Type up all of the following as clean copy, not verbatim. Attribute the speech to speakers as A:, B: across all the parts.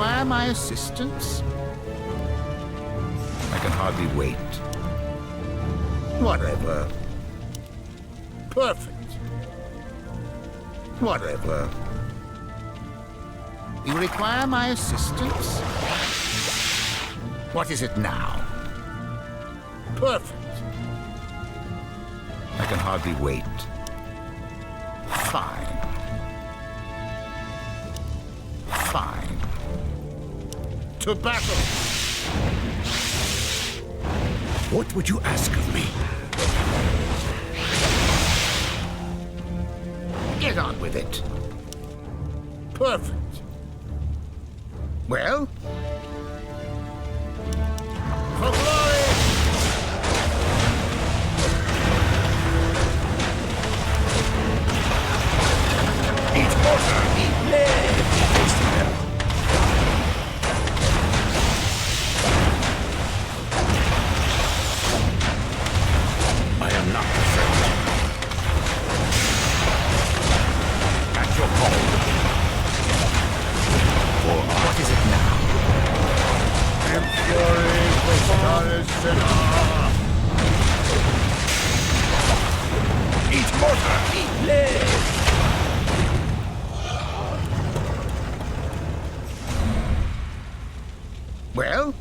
A: require my assistance? I can hardly wait. Whatever. Perfect. Whatever. You require my assistance? What is it now? Perfect. I can hardly wait. Fine. Fine. To battle!
B: What would you ask of me?
A: Get on with it. Perfect. Well? For glory!
B: Eat water! Eat lair! Taste the devil. I am not afraid. At your call. For
A: What is it now? And fury for sinner!
B: eat mortar! Eat lair!
A: Well?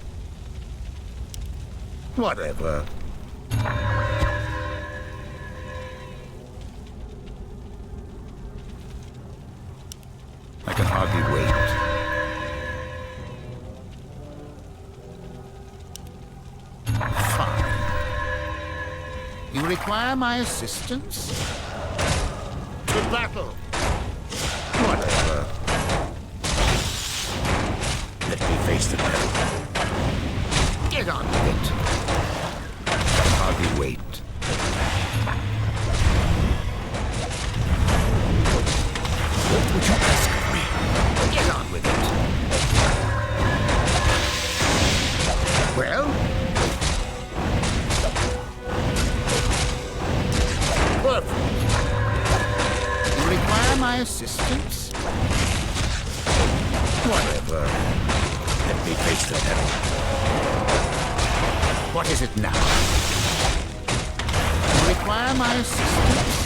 A: Whatever. I can hardly wait. Fine. You require my assistance? To battle! Whatever.
B: Let me face the devil.
A: Get on with it. I can hardly wait.
B: What would you ask of me?
A: Get on with it. Well? Perfect. You require my assistance? Whatever.
B: Let me face the devil.
A: What is it now? You require my assistance?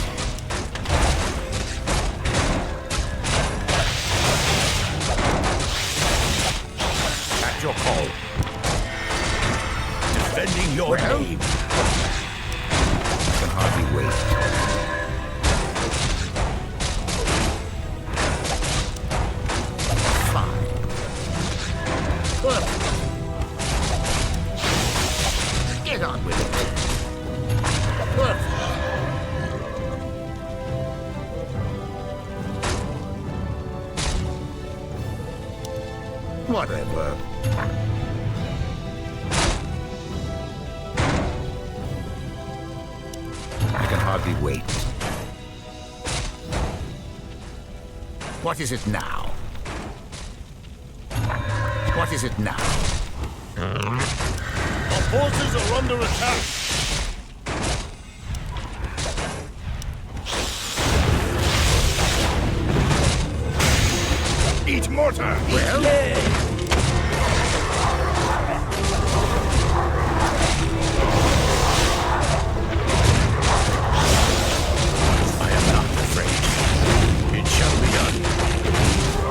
B: At your call. Defending your name.
A: I can hardly wait. Fine. Perfect. Get on with it. Perfect. Whatever. I can hardly wait. What is it now? What is it now?
C: Our forces are under attack.
B: Eat mortar!
A: Well?
B: I am not afraid. It shall be done.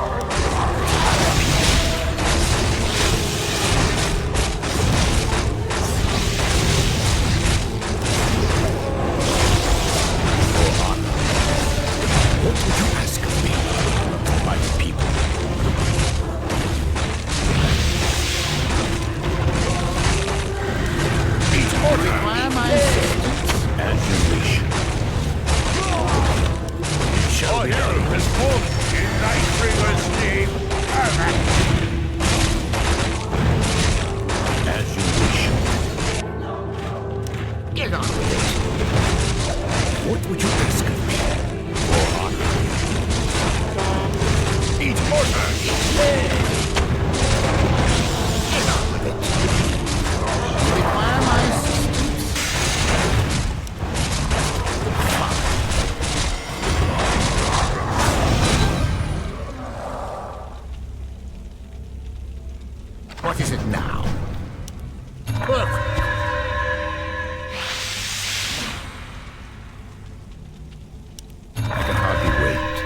B: For honor. What would you ask of me? My people. Eat mortar!
A: Require my assistance?
B: As you wish. It shall
C: Our
B: be
C: hero
B: done.
C: has fought in thy freeman's name.
B: As you wish.
A: Get on with it.
B: What would you ask of me? For honor. Eat mortar!
A: Get on with it. You require my assistance? Fine.
B: What is it now? Perfect. I can hardly wait.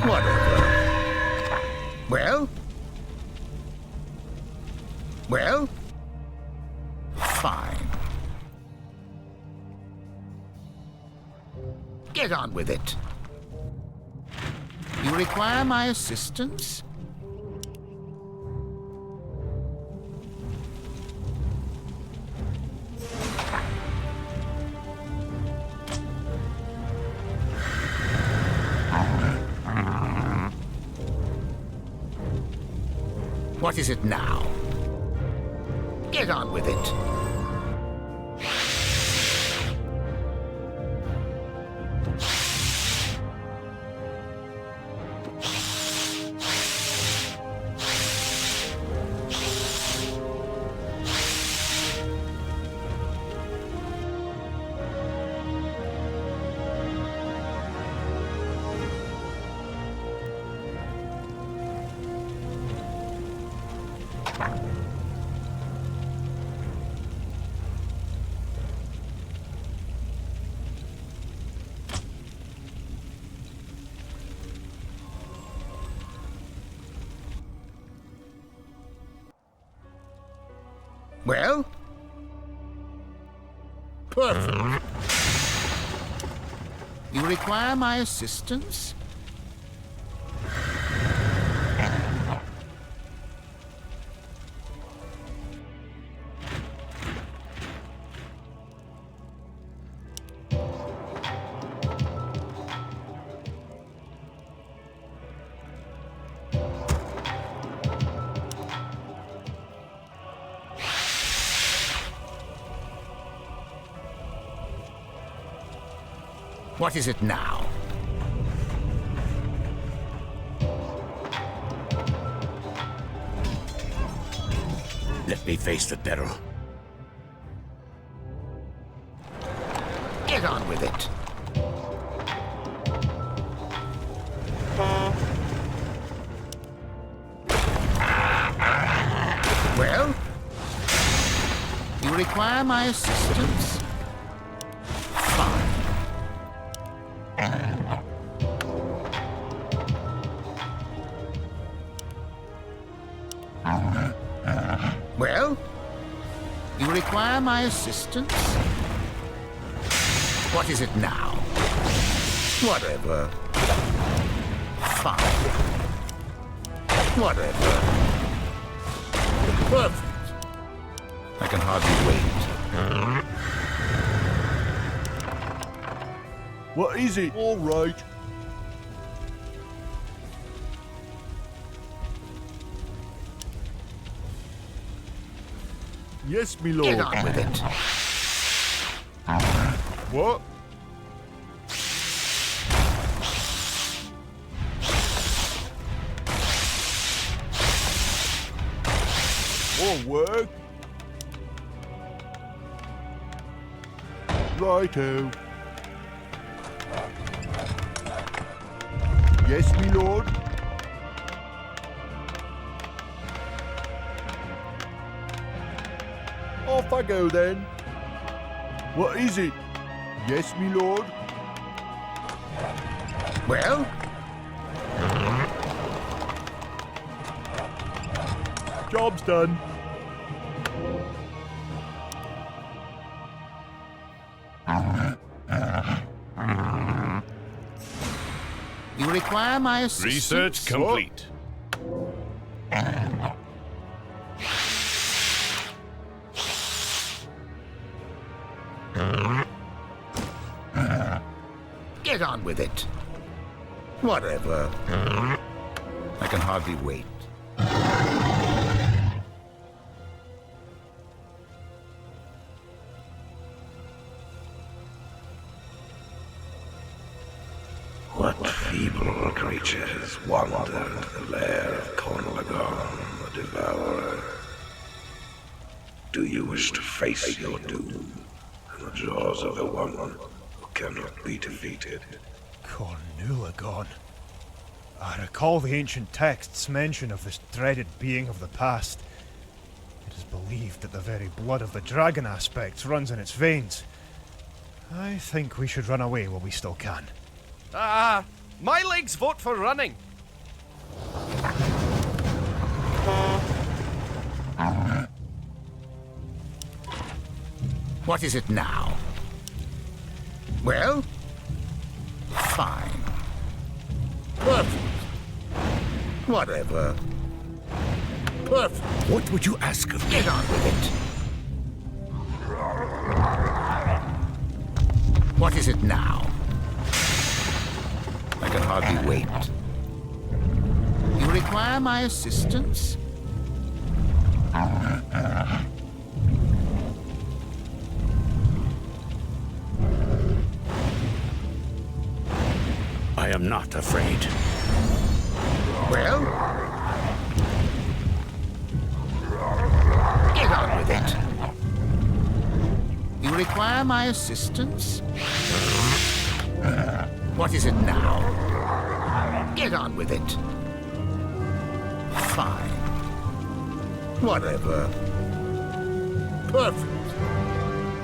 B: Whatever. Well? Well? Fine. Get on with it. You require my assistance? What is it now? Get on with it. Well? Perfect. You require my assistance? What is it now?
C: Let me face the peril.
B: Get on with it. Well? You require my assistance? Fine. Well? You require my assistance? What is it now? Whatever. Fine. Whatever. Perfect. I can hardly wait.
C: What is it? All right. Yes, me lord.
B: Get on with it.
C: What? More work? Righto. Yes, me lord. Off I go then. What is it? Yes, me lord.
B: Well?
C: Job's done.
B: You require my assistance?
C: Research complete.
B: Get on with it. Whatever. I can hardly wait.
D: What feeble creatures wander into the lair of Khaz the devourer? Do you wish to face your doom in the jaws of the one who cannot be defeated?
C: Khaz Modan. I recall the ancient texts' mention of this dreaded being of the past. It is believed that the very blood of the dragon aspects runs in its veins. I think we should run away while we still can.
A: My legs vote for running.
B: What is it now? Well, fine. Perfect. Whatever. Perfect.
D: What would you ask of me?
B: Get on with it. What is it now? I can hardly wait. You require my assistance?
D: I am not afraid.
B: Well? Get on with it. You require my assistance? What is it now? Get on with it. Fine. Whatever. Perfect.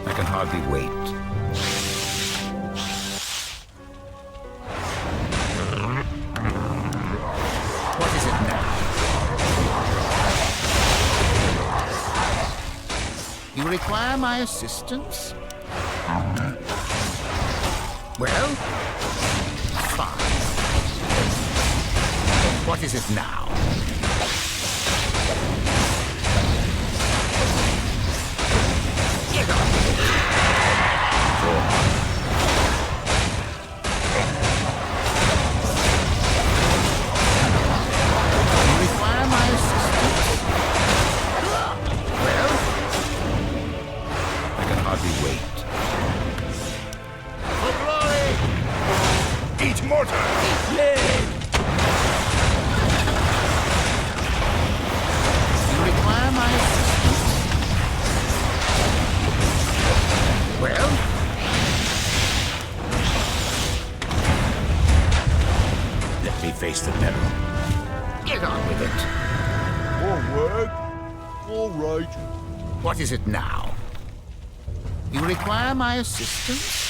B: I can hardly wait. What is it now? You require my assistance? Well, fine. What is it now? Get on with it. You require my assistance? Well, I can hardly wait. For glory!
D: Eat mortar!
B: You require my assistance? Well?
D: Let me face the peril.
B: Get on with it.
C: Forward. All right.
B: What is it now? You require my assistance?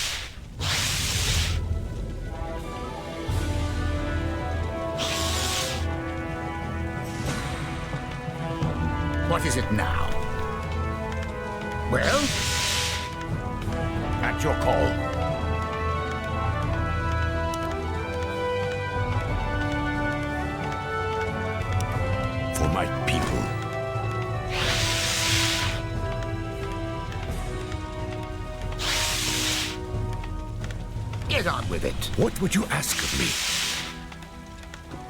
B: What is it now? Well?
D: At your call. For my people.
B: Get on with it.
D: What would you ask of me?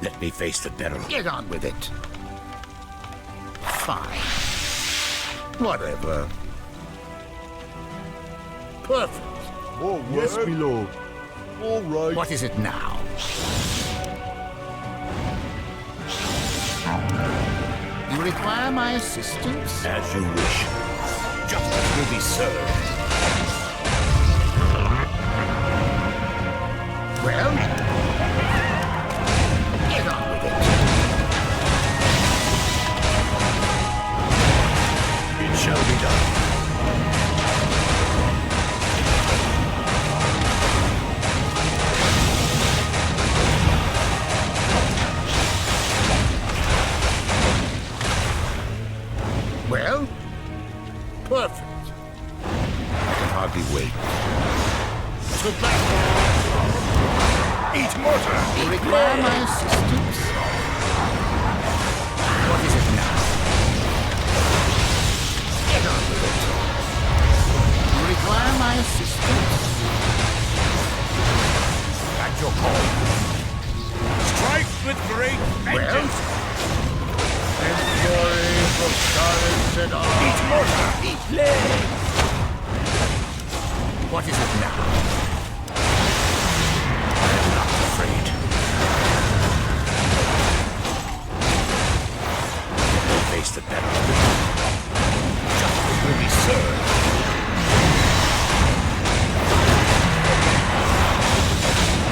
D: Let me face the peril.
B: Get on with it. Fine. Whatever. Perfect.
C: Yes, my lord. All right.
B: What is it now? You require my assistance?
D: As you wish. Justice will be served.
B: Well? Get on with it.
D: It shall be done.
B: Well? Perfect. I can hardly wait.
D: To battle! Eat mortar!
B: You require my assistance? What is it now? Get on with it. You require my assistance?
D: At your call. Strike with great vengeance!
C: Glory from silence and
D: Eat mortar!
B: Eat lead! What is it now?
D: I am not afraid. Let me face the peril. Justice will be served.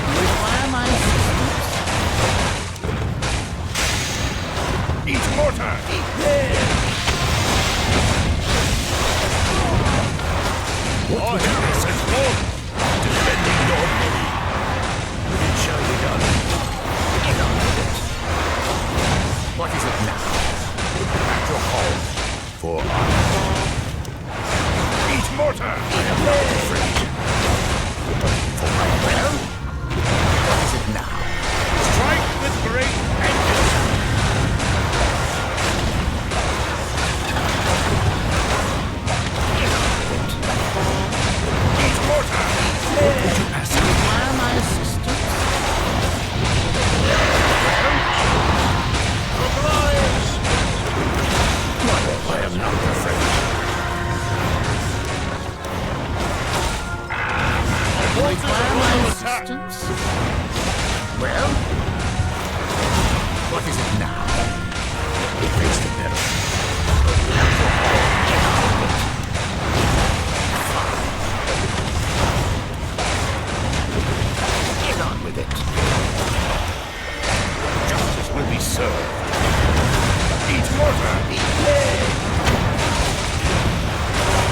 B: You require my assistance? Well? What is it now? Face the peril. Get on with it. Justice will be served. Eat mortar!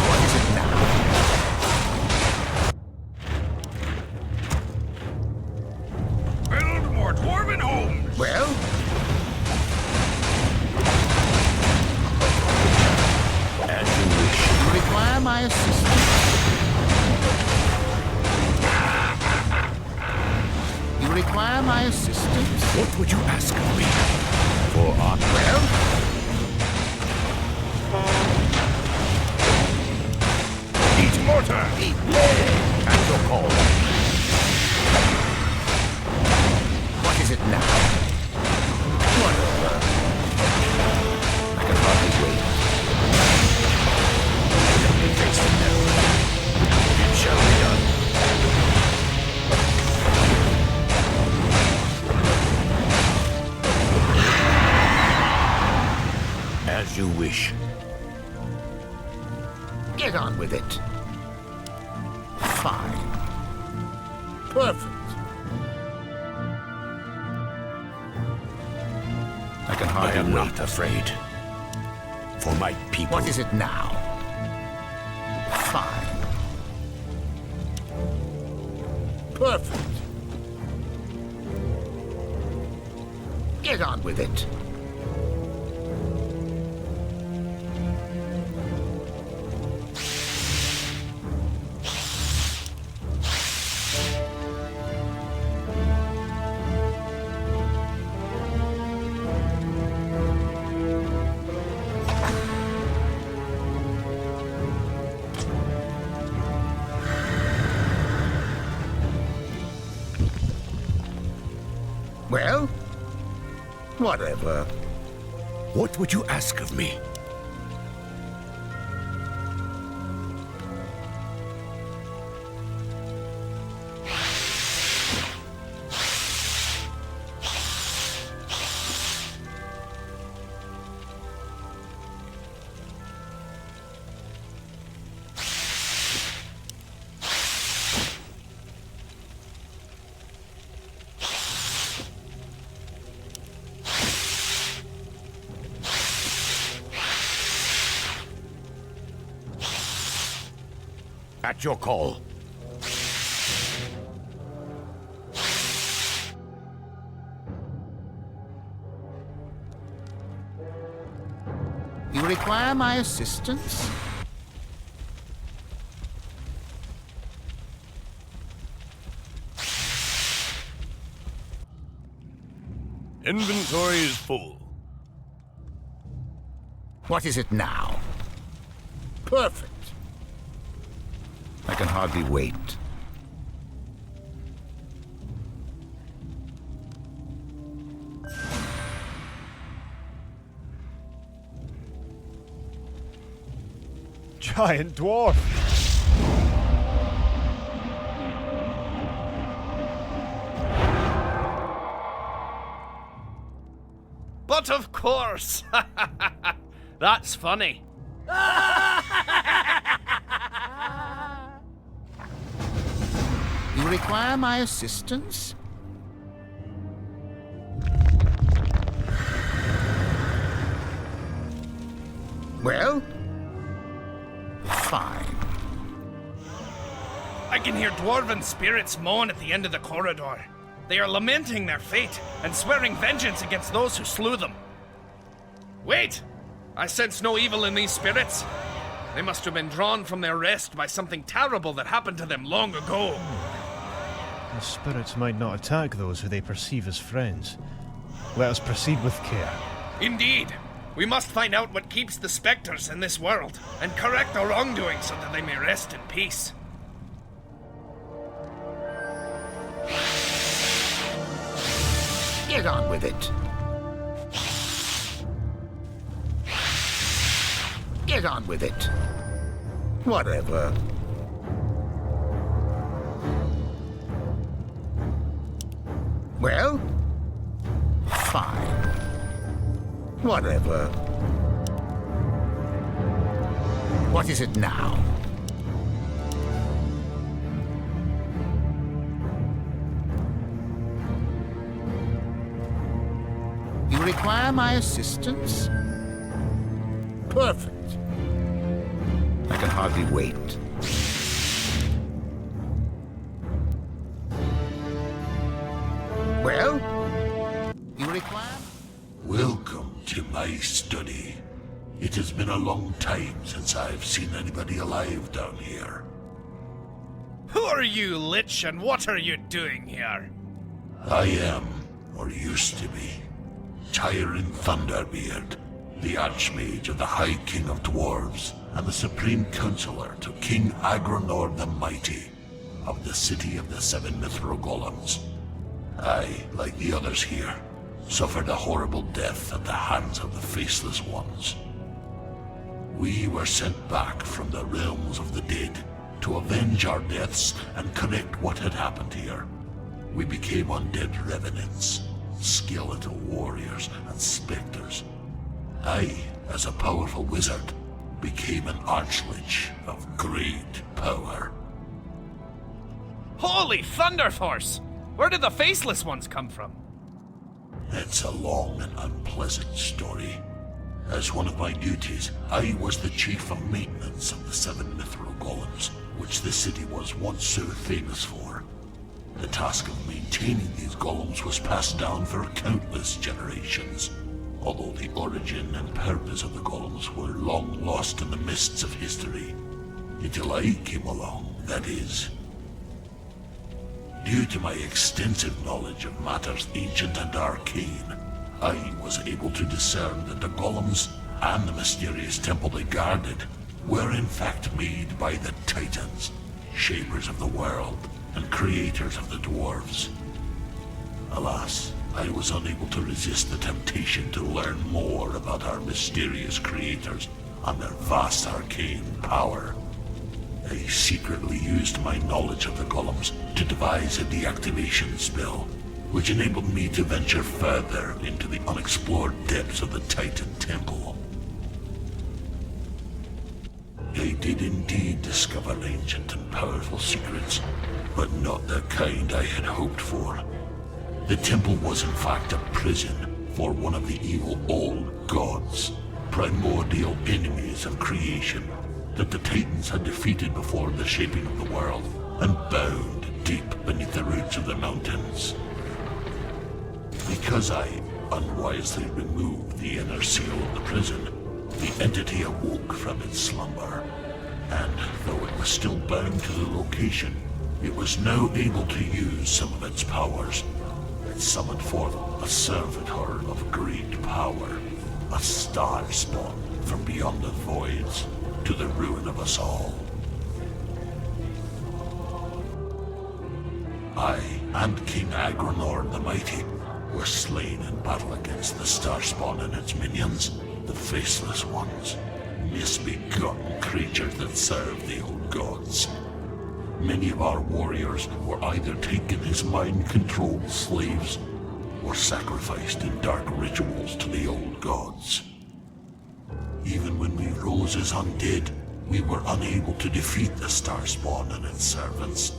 B: What is it now?
D: Build more dwarven homes!
B: Well? As you wish.
A: You require my assistance? You require my assistance?
B: What would you ask of me? For archmage? Eat mortar! Eat at your call. What is it now? Whatever. I can hardly wait. Let me face the peril. It shall be done. As you wish. Get on with it. Fine. Perfect. I can hardly wait. I am not afraid. For my people. What is it now? Fine. Perfect. Get on with it. Well, whatever. What would you ask of me? At your call.
A: You require my assistance?
E: Inventory is full.
B: What is it now? Perfect. I can hardly wait.
C: Giant dwarf!
E: But of course! That's funny.
A: You require my assistance?
B: Well? Fine.
E: I can hear dwarven spirits moan at the end of the corridor. They are lamenting their fate and swearing vengeance against those who slew them. Wait! I sense no evil in these spirits. They must have been drawn from their rest by something terrible that happened to them long ago.
C: The spirits might not attack those who they perceive as friends. Let us proceed with care.
E: Indeed. We must find out what keeps the specters in this world and correct our wrongdoing so that they may rest in peace.
B: Get on with it. Get on with it. Whatever. Well, fine. Whatever. What is it now? You require my assistance? Perfect. I can hardly wait. Well, you require...
F: Welcome to my study. It has been a long time since I've seen anybody alive down here.
E: Who are you, Lich, and what are you doing here?
F: I am, or used to be, Tyron Thunderbeard, the archmage of the High King of Dwarves, and the Supreme Counselor to King Agronor the Mighty, of the City of the Seven Mithril Golems. I, like the others here, suffered a horrible death at the hands of the Faceless Ones. We were sent back from the realms of the dead to avenge our deaths and correct what had happened here. We became undead revenants, skeletal warriors, and specters. I, as a powerful wizard, became an archlich of great power.
E: Holy Thunderforce! Where did the Faceless Ones come from?
F: It's a long and unpleasant story. As one of my duties, I was the chief of maintenance of the Seven Mithril Golems, which the city was once so famous for. The task of maintaining these golems was passed down for countless generations, although the origin and purpose of the golems were long lost in the mists of history. Until I came along, that is. Due to my extensive knowledge of matters ancient and arcane, I was able to discern that the golems and the mysterious temple they guarded were in fact made by the Titans, shapers of the world and creators of the dwarves. Alas, I was unable to resist the temptation to learn more about our mysterious creators and their vast arcane power. I secretly used my knowledge of the golems to devise a deactivation spell, which enabled me to venture further into the unexplored depths of the Titan Temple. I did indeed discover ancient and powerful secrets, but not the kind I had hoped for. The temple was in fact a prison for one of the evil old gods, primordial enemies of creation that the Titans had defeated before the shaping of the world and bound deep beneath the roots of the mountains. Because I unwisely removed the inner seal of the prison, the entity awoke from its slumber, and though it was still bound to the location, it was now able to use some of its powers. It summoned forth a servitor of great power, a star spawn from beyond the voids, to the ruin of us all. I and King Agronor the Mighty were slain in battle against the Starspawn and its minions, the Faceless Ones, misbegotten creatures that served the old gods. Many of our warriors were either taken as mind-controlled slaves or sacrificed in dark rituals to the old gods. Even when we rose as undead, we were unable to defeat the Starspawn and its servants.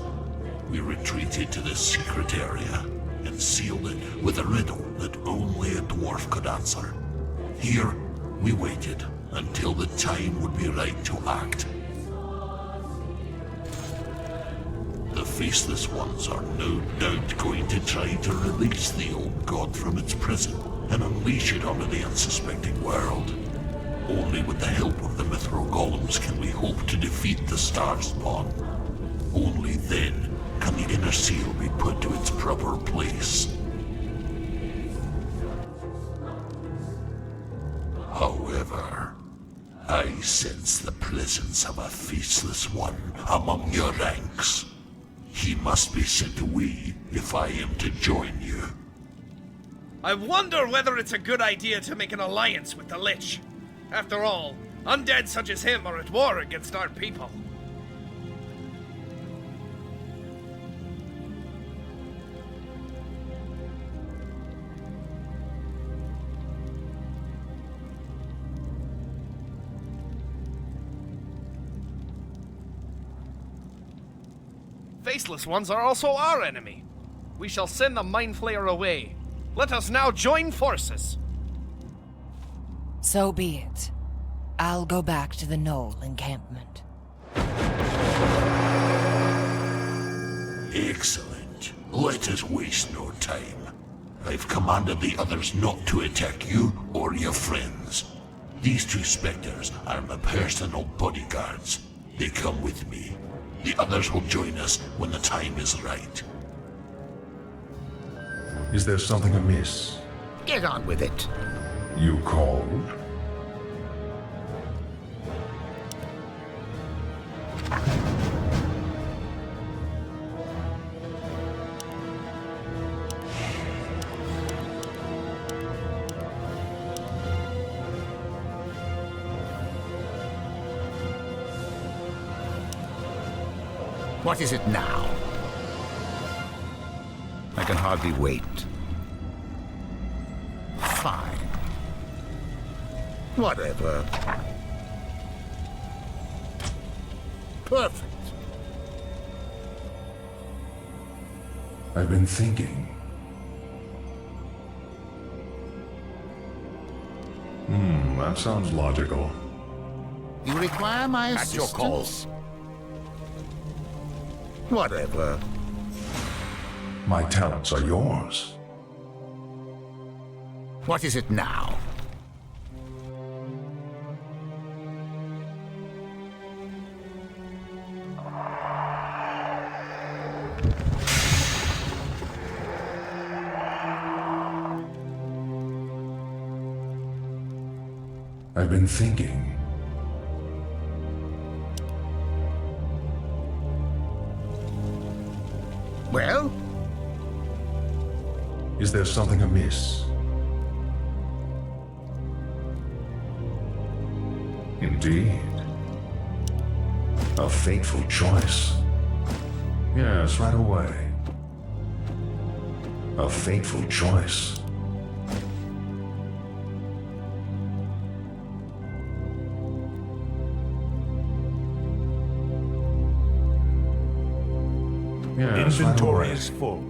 F: We retreated to the secret area and sealed it with a riddle that only a dwarf could answer. Here, we waited until the time would be right to act. The Faceless Ones are no doubt going to try to release the old god from its prison and unleash it onto the unsuspecting world. Only with the help of the Mithril Golems can we hope to defeat the Starspawn. Only then can the inner seal be put to its proper place. However, I sense the presence of a Faceless One among your ranks. He must be sent away if I am to join you.
E: I wonder whether it's a good idea to make an alliance with the Lich. After all, undead such as him are at war against our people. faceless ones are also our enemy. We shall send the Mind Flayer away. Let us now join forces.
G: So be it. I'll go back to the Knoll encampment.
F: Excellent. Let us waste no time. I've commanded the others not to attack you or your friends. These two specters are my personal bodyguards. They come with me. The others will join us when the time is right.
H: Is there something amiss?
A: Get on with it.
H: You called?
A: What is it now? I can hardly wait. Fine. Whatever. Perfect.
H: I've been thinking. That sounds logical.
A: You require my
B: At your
A: assistance?
B: call.
A: Whatever.
H: My talents are yours.
A: What is it now?
H: I've been thinking.
A: Well?
H: Is there something amiss? Indeed. A fateful choice. Yes, right away. A fateful choice. Yes,
D: Inventory
H: right away.
D: is full.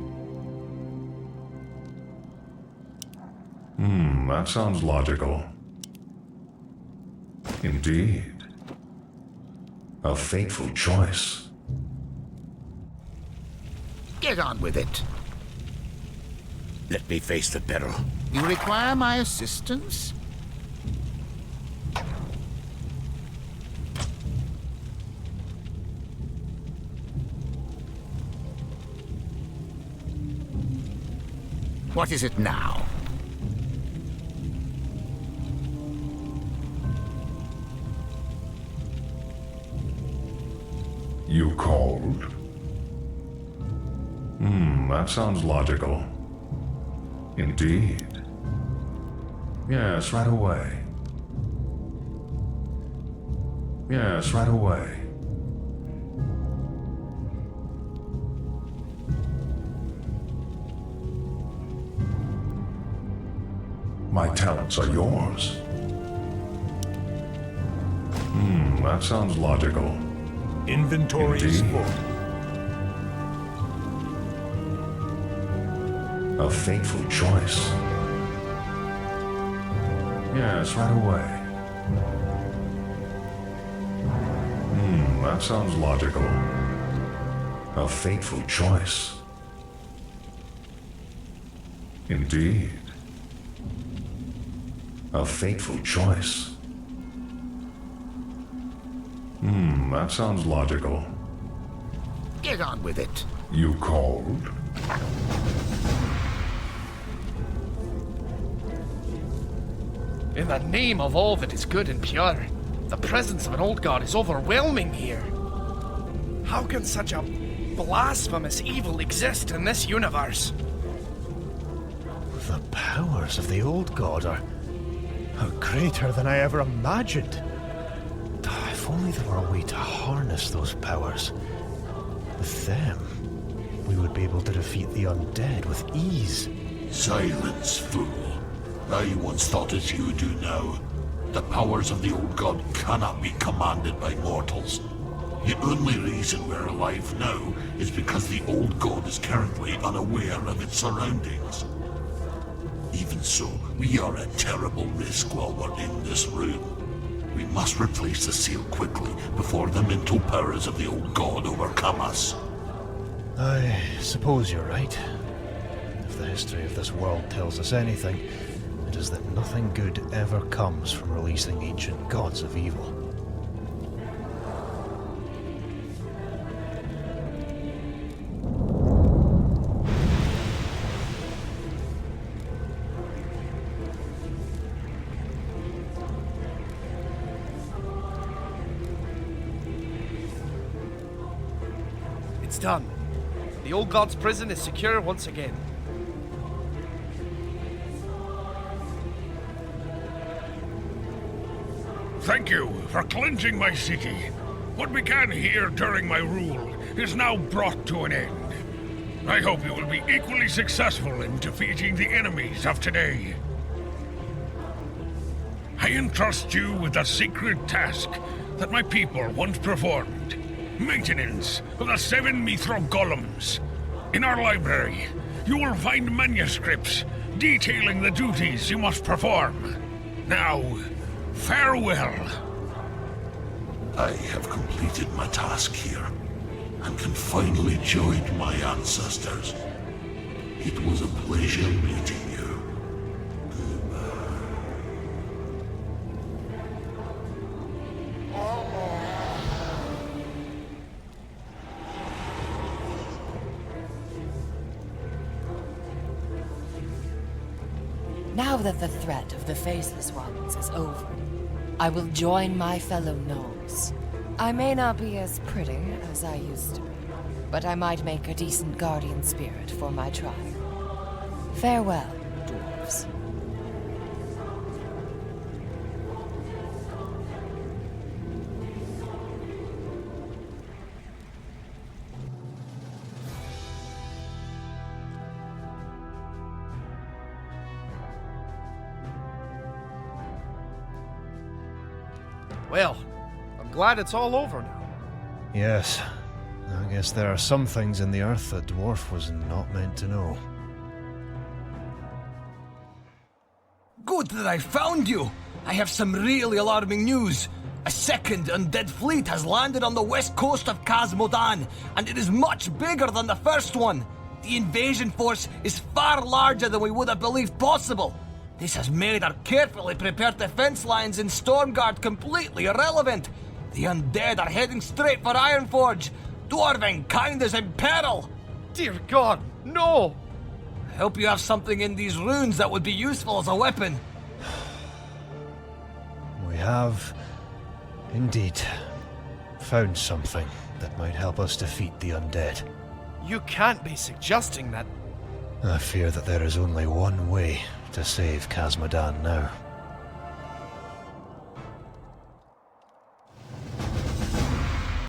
H: That sounds logical. Indeed. A fateful choice.
A: Get on with it.
B: Let me face the peril.
A: You require my assistance? What is it now?
H: You called? That sounds logical. Indeed. Yes, right away. Yes, right away. My talents are yours. That sounds logical.
D: Inventory is
H: Indeed.
D: full.
H: A fateful choice. Yes, right away. That sounds logical. A fateful choice. Indeed. A fateful choice. That sounds logical.
A: Get on with it.
H: You called?
E: In the name of all that is good and pure, the presence of an old god is overwhelming here. How can such a blasphemous evil exist in this universe?
C: The powers of the old god are greater than I ever imagined. If only there were a way to harness those powers. With them, we would be able to defeat the undead with ease.
F: Silence, fool. I once thought as you do now. The powers of the old god cannot be commanded by mortals. The only reason we're alive now is because the old god is currently unaware of its surroundings. Even so, we are at terrible risk while we're in this room. We must replace the seal quickly before the mental powers of the old god overcome us.
C: I suppose you're right. If the history of this world tells us anything, it is that nothing good ever comes from releasing ancient gods of evil.
E: It's done. The old god's prison is secure once again.
I: Thank you for cleansing my city. What began here during my rule is now brought to an end. I hope you will be equally successful in defeating the enemies of today. I entrust you with a secret task that my people once performed. Maintenance of the 7 Mithril Golems. In our library, you will find manuscripts detailing the duties you must perform. Now, farewell.
F: I have completed my task here, and can finally join my ancestors. It was a pleasure meeting you.
G: Now that the threat of the Faceless Ones is over, I will join my fellow gnomes. I may not be as pretty as I used to be, but I might make a decent guardian spirit for my tribe. Farewell, dwarves.
E: Well, I'm glad it's all over now.
C: Yes. I guess there are some things in the earth a dwarf was not meant to know.
J: Good that I found you! I have some really alarming news. A second undead fleet has landed on the west coast of Khaz Modan, and it is much bigger than the first one. The invasion force is far larger than we would have believed possible. This has made our carefully prepared defense lines in Stormguard completely irrelevant. The undead are heading straight for Ironforge. Dwarven kind is in peril.
E: Dear God, no!
J: I hope you have something in these runes that would be useful as a weapon.
C: We have, indeed, found something that might help us defeat the undead.
E: You can't be suggesting that...
C: I fear that there is only one way to save Khaz Modan now.